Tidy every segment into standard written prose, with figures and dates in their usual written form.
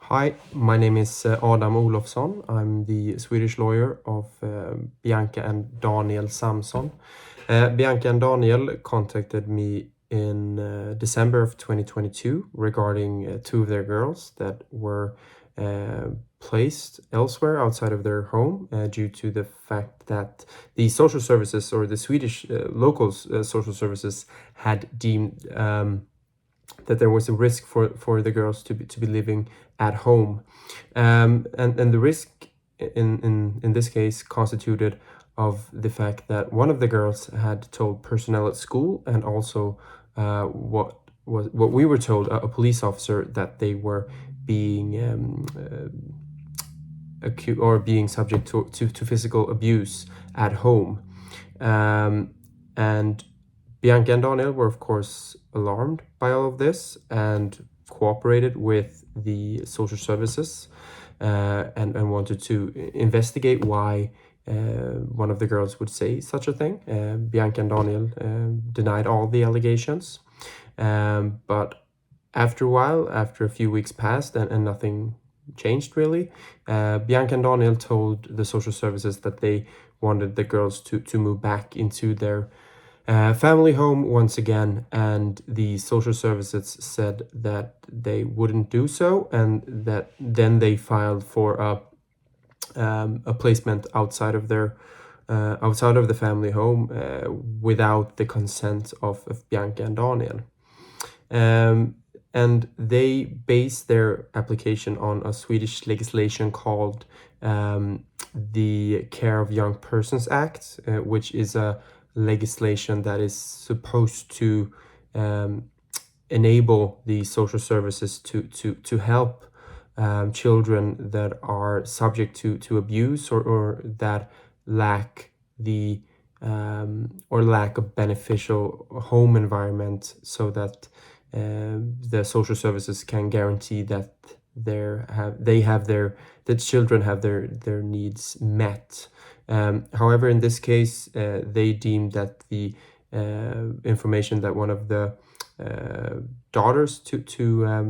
Hi, my name is Adam Olofsson. I'm the Swedish lawyer of Bianca and Daniel Samson. Bianca and Daniel contacted me in December of 2022 regarding two of their girls that were placed elsewhere outside of their home due to the fact that the social services or the Swedish local social services had deemed that there was a risk for the girls to be living at home, and the risk in this case constituted of the fact that one of the girls had told personnel at school and also what we were told, a police officer, that they were being acute or being subject to physical abuse at home, and Bianca and Daniel were, of course, alarmed by all of this and cooperated with the social services and wanted to investigate why one of the girls would say such a thing. Bianca and Daniel denied all the allegations. But after a while, after a few weeks passed and nothing changed really, Bianca and Daniel told the social services that they wanted the girls to move back into their family home once again, and the social services said that they wouldn't do so, and that then they filed for a placement outside of their outside of the family home without the consent of Bianca and Daniel. And they based their application on a Swedish legislation called the Care of Young Persons Act, which is a legislation that is supposed to enable the social services to help children that are subject to abuse or that lack the or lack a beneficial home environment, so that the social services can guarantee that the children have their needs met. However, in this case, they deemed that the information that one of the daughters to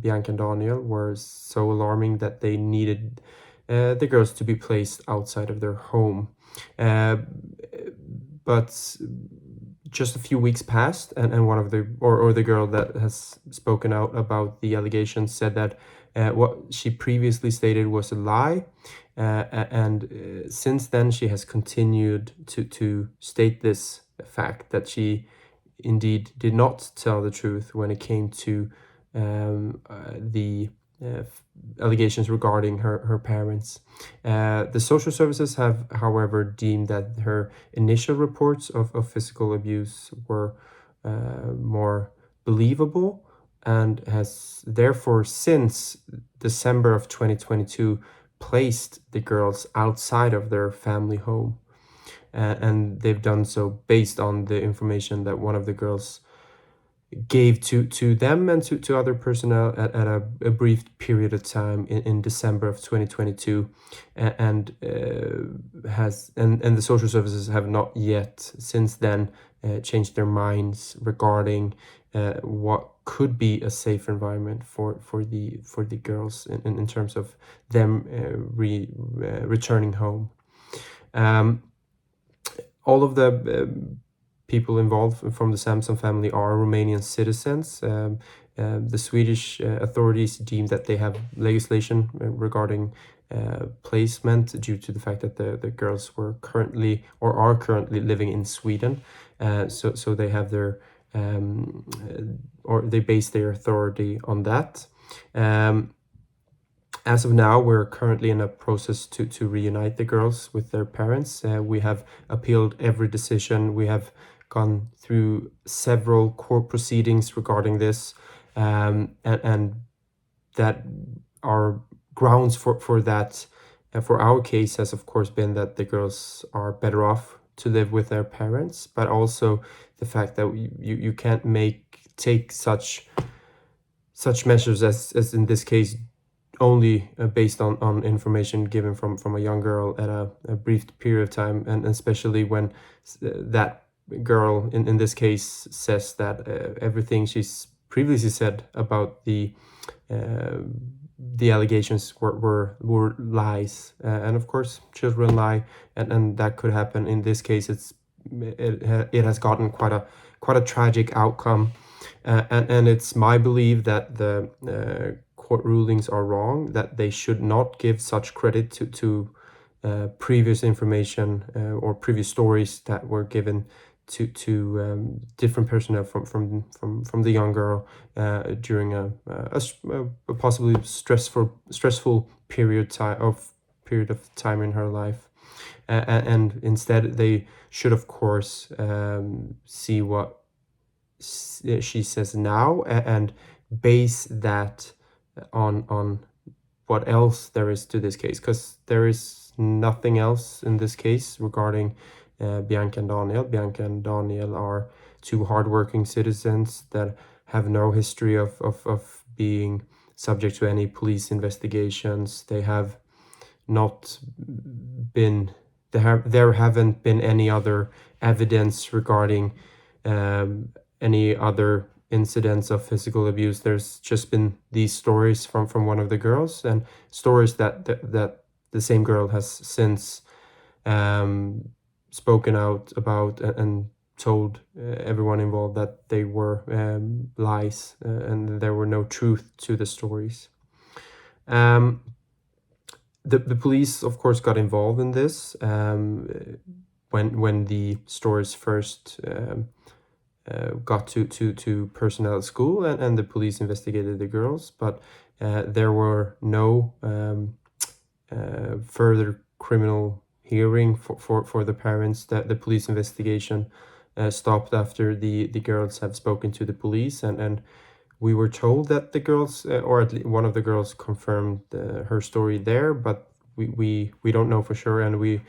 Bianca and Daniel were so alarming that they needed the girls to be placed outside of their home. But just a few weeks passed, and one of the or the girl that has spoken out about the allegations said that what she previously stated was a lie, and since then she has continued to state this fact, that she indeed did not tell the truth when it came to the allegations regarding her parents. The social services have, however, deemed that her initial reports of physical abuse were more believable, and has therefore since December of 2022 placed the girls outside of their family home. And they've done so based on the information that one of the girls gave to them and to other personnel at a brief period of time in December of 2022, and the social services have not yet since then changed their minds regarding what could be a safe environment for the girls in terms of them returning home. All of the people involved from the Samson family are Romanian citizens. The Swedish authorities deem that they have legislation regarding placement due to the fact that the girls were currently or are currently living in Sweden. So they have their or they base their authority on that. As of now, we're currently in a process to reunite the girls with their parents. We have appealed every decision. We have gone through several court proceedings regarding this, and that our grounds for that, for our case, has of course been that the girls are better off to live with their parents, but also the fact that you can't take such measures as in this case only based on information given from a young girl at a brief period of time, and especially when that girl in this case says that everything she's previously said about the the allegations were lies, and of course children lie, and that could happen. In this case, it has gotten quite a tragic outcome, and it's my belief that the court rulings are wrong, that they should not give such credit to previous information or previous stories that were given to different personnel from the young girl during a possibly stressful period of time in her life, and instead they should of course see what she says now and base that on what else there is to this case, because there is nothing else in this case regarding Bianca and Daniel. Bianca and Daniel are two hardworking citizens that have no history of being subject to any police investigations. They have not been there haven't been any other evidence regarding any other incidents of physical abuse. There's just been these stories from one of the girls, and stories that the same girl has since spoken out about and told everyone involved that they were lies, and there were no truth to the stories. The police, of course, got involved in this when the stories first got to personnel at school, and the police investigated the girls, but there were no further criminal hearing for the parents. That the police investigation stopped after the girls have spoken to the police, and we were told that the girls, or at least one of the girls, confirmed her story there, but we don't know for sure, and the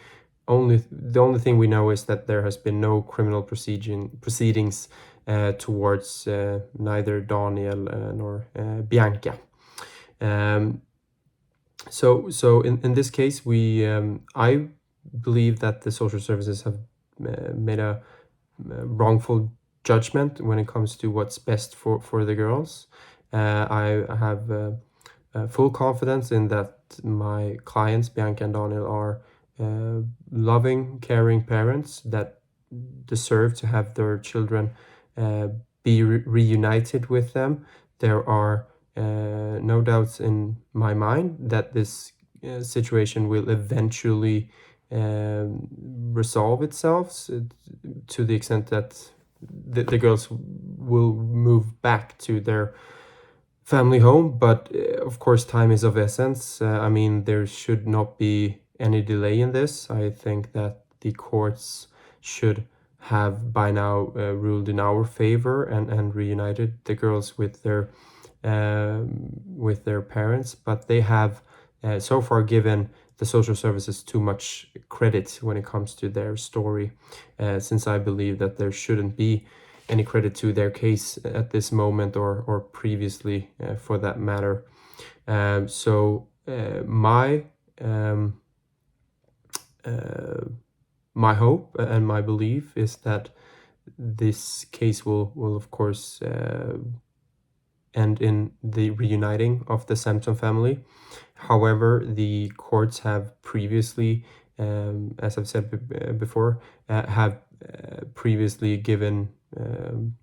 only thing we know is that there has been no criminal proceedings towards neither Daniel nor Bianca. So in this case, I believe that the social services have made a wrongful judgment when it comes to what's best for the girls. I have full confidence in that my clients, Bianca and Daniel, are loving, caring parents that deserve to have their children be reunited with them. There are no doubts in my mind that this situation will eventually resolve itself to the extent that the girls will move back to their family home. But of course, time is of essence. I mean, there should not be any delay in this. I think that the courts should have by now ruled in our favor and reunited the girls with their parents, but they have so far given the social services too much credit when it comes to their story, since I believe that there shouldn't be any credit to their case at this moment or previously, for that matter. So my hope and my belief is that this case will of course end in the reuniting of the Samson family. However, the courts have previously, as I've said before, have previously given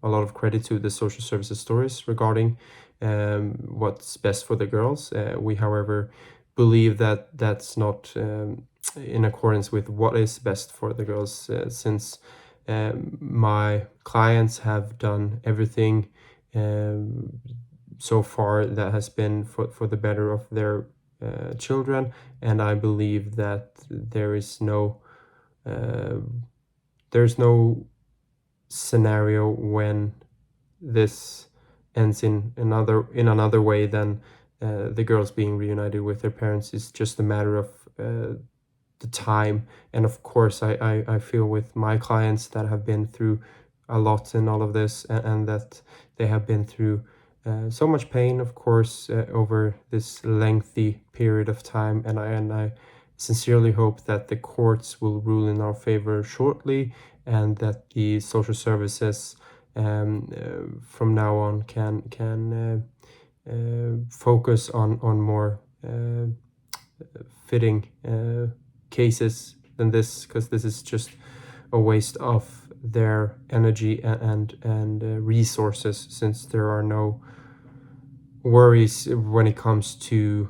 a lot of credit to the social services stories regarding what's best for the girls. We, however, believe that that's not in accordance with what is best for the girls, since my clients have done everything so far that has been for the better of their children, and I believe that there's no scenario when this ends in another way than the girls being reunited with their parents. Is just a matter of the time. And of course, I feel with my clients that have been through a lot in all of this, and that they have been through so much pain, of course, over this lengthy period of time, and I sincerely hope that the courts will rule in our favor shortly, and that the social services from now on can focus on more fitting cases than this, because this is just a waste of their energy and resources, since there are no worries when it comes to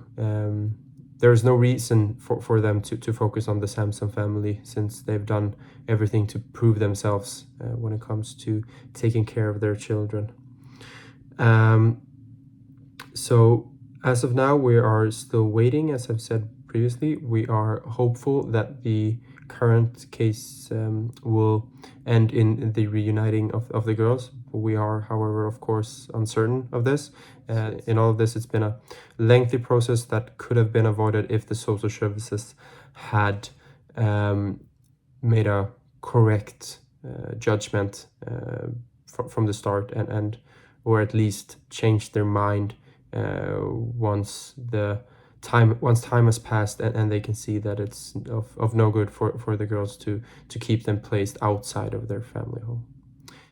there's no reason for them to focus on the Samson family, since they've done everything to prove themselves when it comes to taking care of their children. So as of now, we are still waiting. As I've said previously, we are hopeful that the current case will end in the reuniting of the girls. We are, however, of course, uncertain of this. In all of this, it's been a lengthy process that could have been avoided if the social services had made a correct judgment from the start, and or at least changed their mind once time has passed, and they can see that it's of no good for the girls to keep them placed outside of their family home.